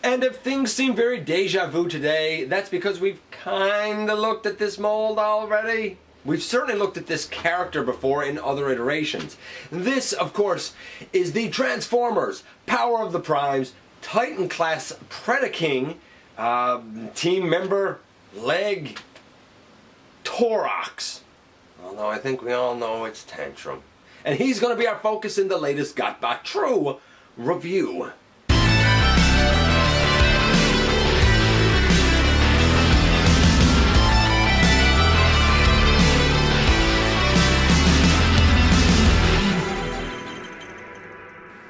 And if things seem very deja vu today, that's because we've kinda looked at this mold already. We've certainly looked at this character before in other iterations. This, of course, is the Transformers Power of the Primes Titan Class Predaking team member leg Torox. Although I think we all know it's Tantrum. And he's going to be our focus in the latest GotBot True review.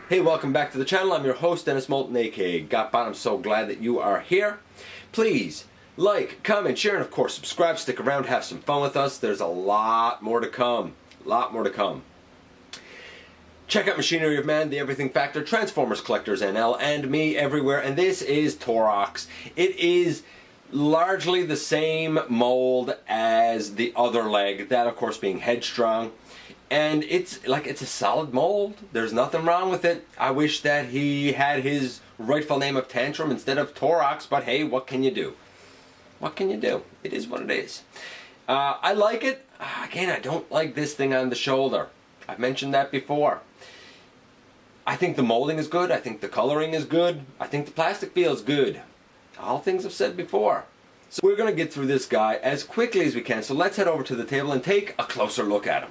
Hey, welcome back to the channel. I'm your host, Dennis Moulton, aka GotBot. I'm so glad that you are here. Please like, comment, share, and of course subscribe. Stick around, have some fun with us. There's a lot more to come. Check out Machinery of Man, The Everything Factor, Transformers Collectors NL, and me everywhere. And this is Torox. It is largely the same mold as the other leg, that of course being headstrong. And it's a solid mold. There's nothing wrong with it. I wish that he had his rightful name of Tantrum instead of Torox, but hey, what can you do? What can you do? It is what it is. I like it. Again, I don't like this thing on the shoulder. I've mentioned that before. I think the molding is good. I think the coloring is good. I think the plastic feels good. All things I've said before. So we're going to get through this guy as quickly as we can. So let's head over to the table and take a closer look at him.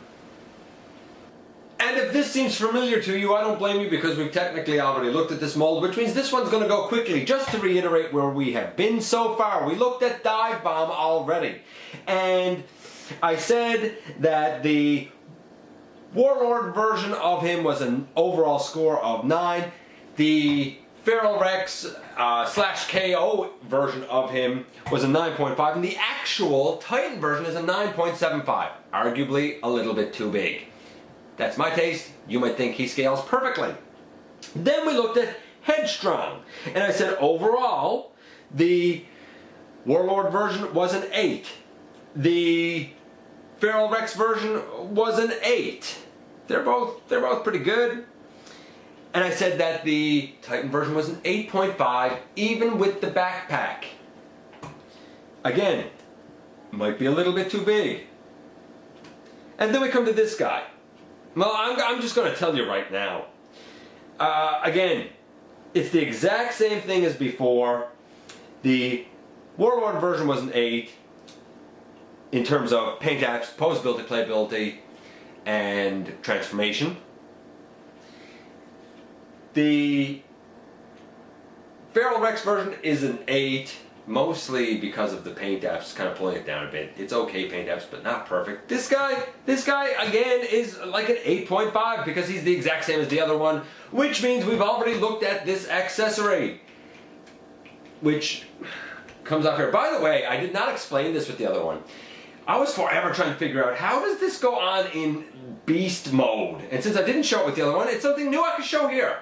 And if this seems familiar to you, I don't blame you because we've technically already looked at this mold, which means this one's going to go quickly. Just to reiterate where we have been so far, we looked at Dive Bomb already. And I said that the Warlord version of him was an overall score of 9. The Feral Rex / KO version of him was a 9.5. And the actual Titan version is a 9.75. Arguably a little bit too big. That's my taste. You might think he scales perfectly. Then we looked at Headstrong. And I said overall, the Warlord version was an 8. The Feral Rex version was an 8. They're both pretty good. And I said that the Titan version was an 8.5, even with the backpack. Again, might be a little bit too big. And then we come to this guy. Well, I'm just going to tell you right now. Again, it's the exact same thing as before. The Warlord version was an 8 in terms of paint apps, posability, playability, and transformation. The Feral Rex version is an 8. Mostly because of the paint apps kind of pulling it down a bit. It's okay paint apps, but not perfect. This guy again is like an 8.5 because he's the exact same as the other one, which means we've already looked at this accessory, which comes off here. By the way, I did not explain this with the other one. I was forever trying to figure out how does this go on in beast mode, and since I didn't show it with the other one, it's something new I can show here.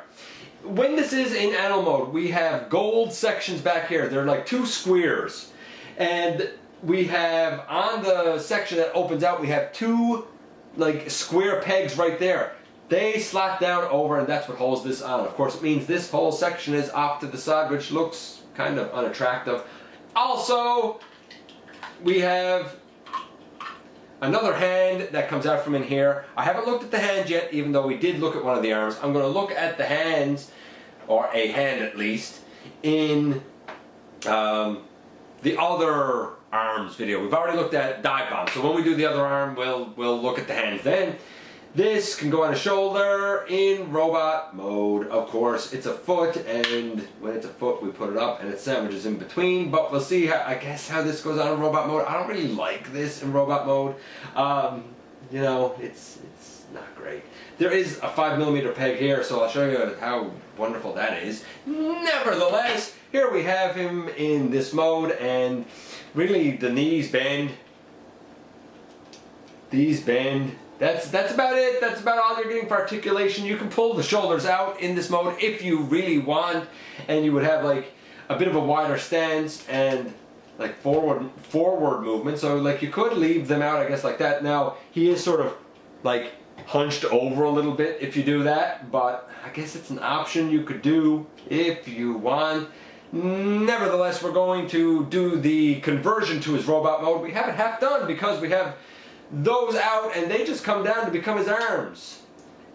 When this is in animal mode, we have gold sections back here. They're like 2 squares. And we have, on the section that opens out, we have 2 like square pegs right there. They slot down over and that's what holds this on. Of course, it means this whole section is off to the side, which looks kind of unattractive. Also, we have another hand that comes out from in here. I haven't looked at the hand yet, even though we did look at one of the arms. I'm going to look at the hands, or a hand at least, in the other arms video. We've already looked at Dive Bomb, so when we do the other arm, we'll look at the hands then. This can go on a shoulder in robot mode. Of course, it's a foot, and when it's a foot, we put it up, and it sandwiches in between. But we'll see, I guess, how this goes on in robot mode. I don't really like this in robot mode. You know, it's not great. There is a 5mm peg here, so I'll show you how wonderful that is. Nevertheless, here we have him in this mode, and really the knees bend. These bend. That's about it. That's about all you're getting for articulation. You can pull the shoulders out in this mode if you really want, and you would have like a bit of a wider stance and like forward movement. So like you could leave them out, I guess, like that. Now he is sort of like hunched over a little bit if you do that, but I guess it's an option you could do if you want. Nevertheless, we're going to do the conversion to his robot mode. We have it half done because we have those out and they just come down to become his arms.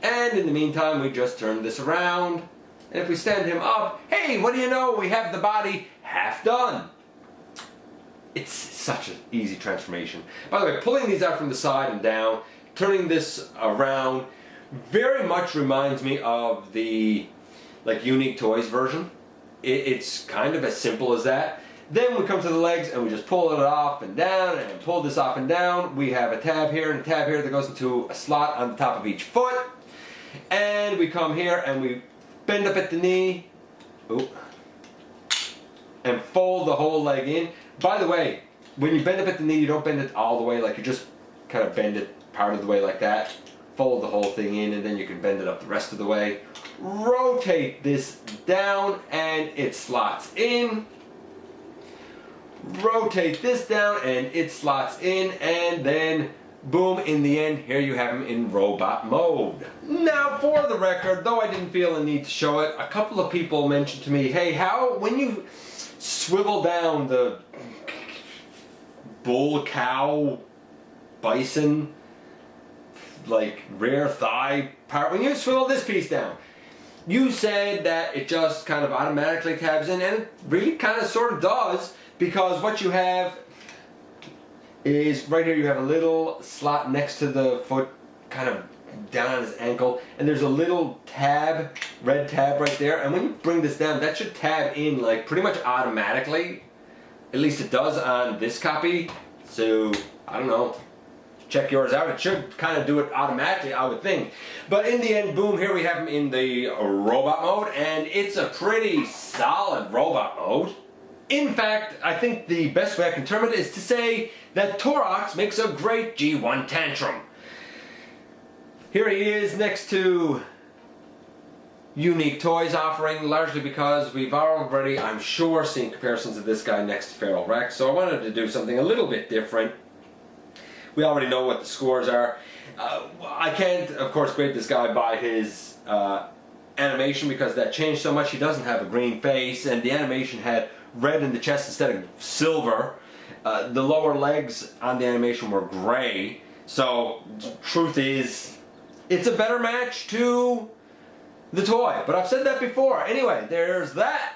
And in the meantime, we just turn this around. And if we stand him up, hey, what do you know? We have the body half done. It's such an easy transformation. By the way, pulling these out from the side and down, turning this around, very much reminds me of the Unique Toys version. It's kind of as simple as that. Then we come to the legs and we just pull it off and down and pull this off and down. We have a tab here and a tab here that goes into a slot on the top of each foot. And we come here and we bend up at the knee. Oop. And fold the whole leg in. By the way, when you bend up at the knee, you don't bend it all the way, like you just kind of bend it part of the way like that. Fold the whole thing in and then you can bend it up the rest of the way. Rotate this down and it slots in. Rotate this down and it slots in, and then boom, in the end, here you have him in robot mode. Now, for the record, though I didn't feel the need to show it, a couple of people mentioned to me, hey, how, when you swivel down the bull, cow, bison, rear thigh part, when you swivel this piece down, you said that it just kind of automatically tabs in, and it really kind of sort of does, because what you have is right here you have a little slot next to the foot, kind of down on his ankle, and there's a little tab, red tab right there, and when you bring this down, that should tab in pretty much automatically. At least it does on this copy, so I don't know. Check yours out. It should kind of do it automatically, I would think. But in the end, boom, here we have him in the robot mode, and it's a pretty solid robot mode. In fact, I think the best way I can term it is to say that Torox makes a great G1 Tantrum. Here he is next to Unique Toys offering, largely because we've already, I'm sure, seen comparisons of this guy next to Feral Rex, so I wanted to do something a little bit different. We already know what the scores are. I can't, of course, grade this guy by his animation because that changed so much. He doesn't have a green face, and the animation had red in the chest instead of silver. The lower legs on the animation were gray. So, truth is, it's a better match to the toy. But I've said that before. Anyway, there's that.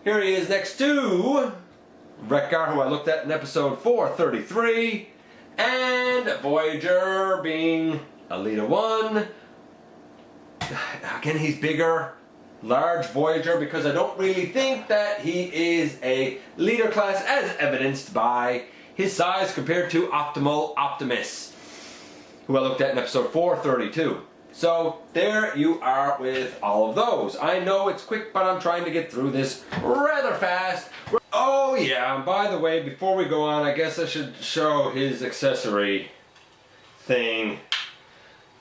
Here he is next to Wreck-Gar, who I looked at in episode 433, and Voyager being Alita 1. Again, he's bigger, large Voyager, because I don't really think that he is a leader class, as evidenced by his size compared to Optimal Optimus, who I looked at in episode 432. So there you are with all of those. I know it's quick, but I'm trying to get through this rather fast. Oh yeah, and by the way, before we go on, I guess I should show his accessory thing.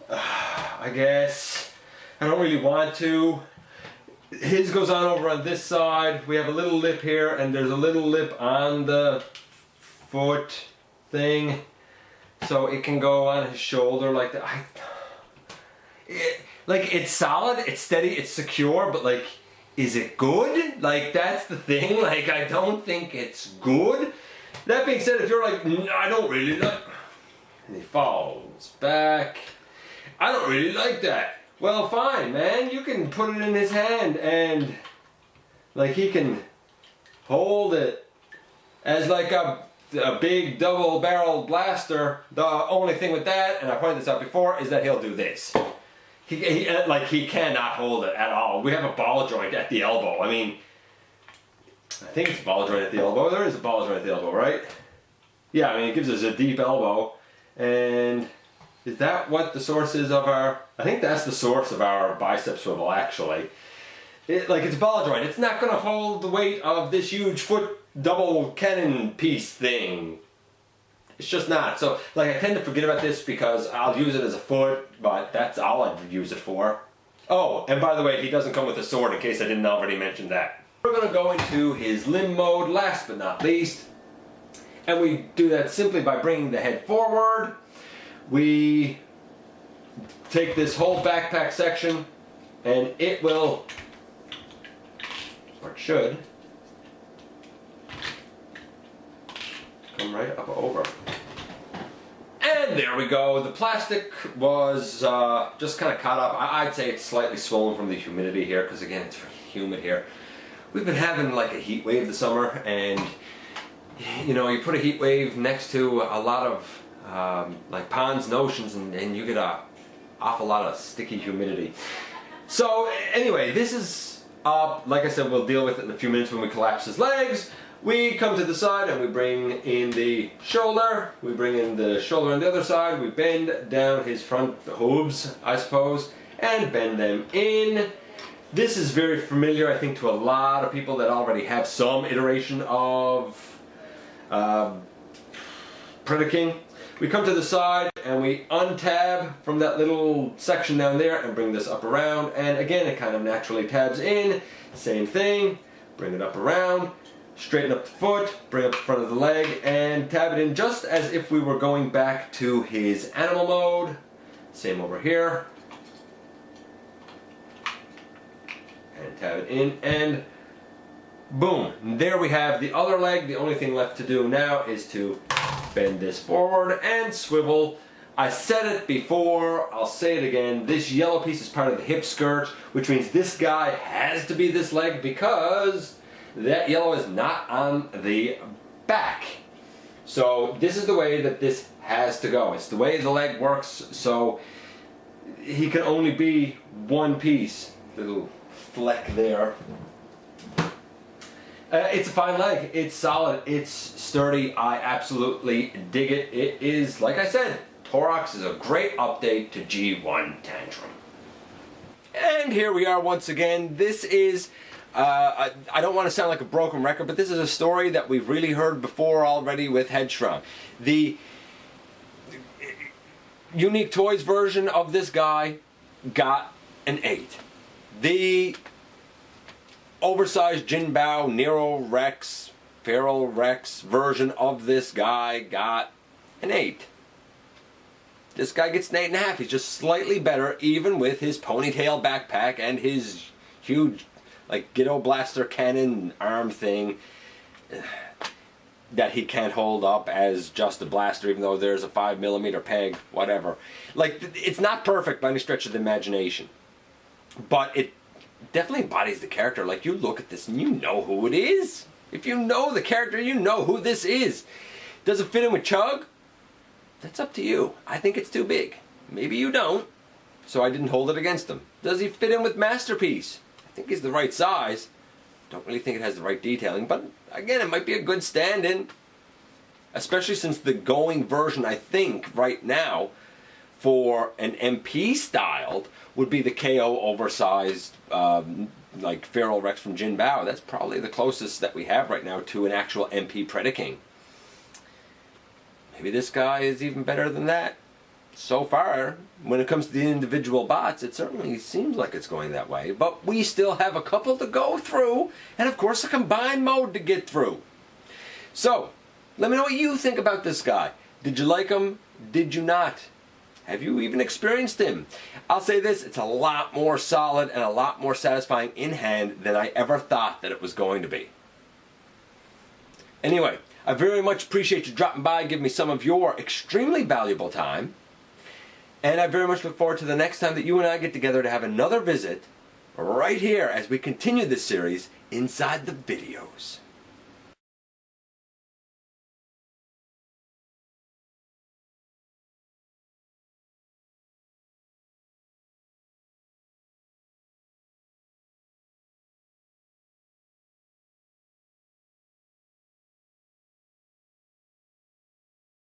I guess I don't really want to. His goes on over on this side. We have a little lip here, and there's a little lip on the foot thing, so it can go on his shoulder like that. It's solid, it's steady, it's secure, but is it good? That's the thing. I don't think it's good. That being said, if you're I don't really like, and he falls back, I don't really like that. Well, fine, man. You can put it in his hand and he can hold it as a big double-barreled blaster. The only thing with that, and I pointed this out before, is that he'll do this. He cannot hold it at all. We have a ball joint at the elbow. I mean, I think it's a ball joint at the elbow. There is a ball joint at the elbow, right? Yeah, I mean, it gives us a deep elbow. And is that what the source is of our... I think that's the source of our bicep swivel, actually. It's a ball joint. It's not going to hold the weight of this huge foot double cannon piece thing. It's just not. So, I tend to forget about this because I'll use it as a foot, but that's all I'd use it for. Oh, and by the way, he doesn't come with a sword, in case I didn't already mention that. We're going to go into his limb mode, last but not least. And we do that simply by bringing the head forward. We take this whole backpack section, and it will it should come right up over. And there we go. The plastic was just kind of caught up. I'd say it's slightly swollen from the humidity here, because again, it's very humid here. We've been having like a heat wave this summer, and you know, you put a heat wave next to a lot of like ponds and oceans, and you get a awful lot of sticky humidity. So anyway, this is up. Like I said, we'll deal with it in a few minutes when we collapse his legs. We come to the side and we bring in the shoulder. We bring in the shoulder on the other side. We bend down his front hooves, I suppose, and bend them in. This is very familiar, I think, to a lot of people that already have some iteration of Predaking. We come to the side and we untab from that little section down there and bring this up around, and again it kind of naturally tabs in. Same thing, bring it up around, straighten up the foot, bring up the front of the leg, and tab it in just as if we were going back to his animal mode. Same over here. And tab it in, and boom, there we have the other leg. The only thing left to do now is to bend this forward and swivel. I said it before, I'll say it again, this yellow piece is part of the hip skirt, which means this guy has to be this leg because that yellow is not on the back. So this is the way that this has to go. It's the way the leg works, so he can only be one piece. Little fleck there. It's a fine leg. It's solid. It's sturdy. I absolutely dig it. It is, like I said, Torox is a great update to G1 Tantrum. And here we are once again. This is, I don't want to sound like a broken record, but this is a story that we've really heard before already with Headstrong. The Unique Toys version of this guy got an 8. The oversized Jinbao, Nero Rex, Feral Rex version of this guy got an 8. This guy gets an 8.5. He's just slightly better, even with his ponytail backpack and his huge, like, Ghetto Blaster cannon arm thing that he can't hold up as just a blaster, even though there's a 5mm peg, whatever. Like, it's not perfect by any stretch of the imagination, but it definitely embodies the character. Like, you look at this and you know who it is. If you know the character, you know who this is. Does it fit in with Chug? That's up to you. I think it's too big. Maybe you don't, so I didn't hold it against him. Does he fit in with Masterpiece? I think he's the right size. Don't really think it has the right detailing, but again, it might be a good stand-in, especially since the going version, I think, right now, for an MP styled would be the KO oversized, like Feral Rex from Jinbao. That's probably the closest that we have right now to an actual MP Predaking. Maybe this guy is even better than that. So far, when it comes to the individual bots, it certainly seems like it's going that way. But we still have a couple to go through, and of course a combined mode to get through. So, let me know what you think about this guy. Did you like him? Did you not? Have you even experienced him? I'll say this, it's a lot more solid and a lot more satisfying in hand than I ever thought that it was going to be. Anyway, I very much appreciate you dropping by, giving me some of your extremely valuable time. And I very much look forward to the next time that you and I get together to have another visit right here as we continue this series inside the videos.